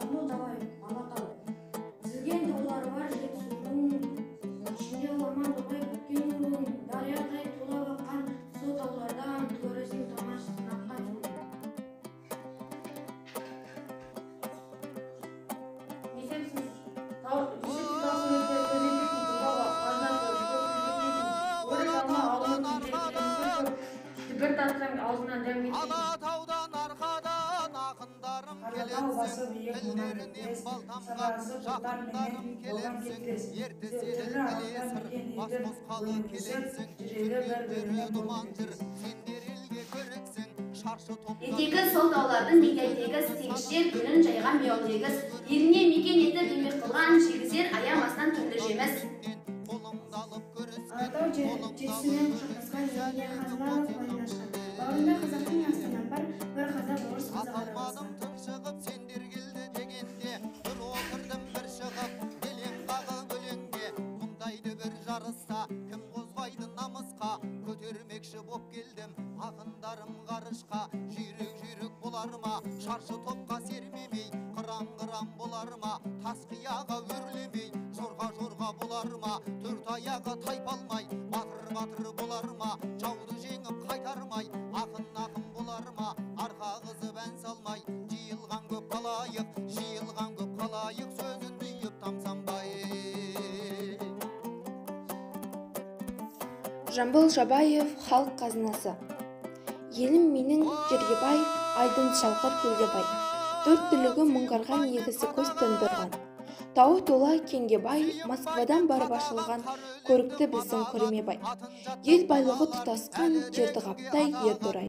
жамбыл жабаев Алатау. Тізілген таулар бар жетісудың, ішінде орман толғай біткен ұлың, дариядай тулап аққан сол таулардан көресің тамашасын аққан суың. Bir tatsan ağzından dem gitsin. Алатаудан арқадан ақындарым келесің, тілдерінен балтамға жақындарым келесің, ертесінің ілесір, бас қосқалы келесің, жүректері думан жүр, сендер елге көрексің, шаршы топта. Етегі сол таулардың бидайтегі сегізшер күнін жайған мияутегіз, еліне мекен етіп еңбек қылған жегізер аямастан түрлі жеміс. Алатау жетісімен құшақтасқан жерге қазылар ойнашқан. Бауырында қазақтың астынан бар, бір қазақ орыс қазақ араласқан. Шығып сендер келді дегенде, бір отырдым бір шығып, елең қағып өлеңге. Мұндайды бір жарыста, кім қозғайды намысқа, көтермекші боп келдім, ақындарым ғарышқа. Жүйрік болар ма, шаршы топқа сермемей, қыран болар ма, тас қияға өрлемей, жорға болар ма, төрт аяғы тайпалмай, батыр болар ма, жауды жеңіп қайтармай, ақын болар ма, арқа қызып ән салмай, жиылған көп қалайық, сөзін үйіп тамсанбай. Жамбыл Жабаев халық қазынасы. Елім менің жерге бай, айдын шалқар көлге бай. Төрт түлігі мұңғарған егісі көз тұндырған. Тауы тола кеңге бай, Москвадан барып ашылған көрікті біздің көрме бай. Ел байлығы тұтасқан жерді қаптай ер торай.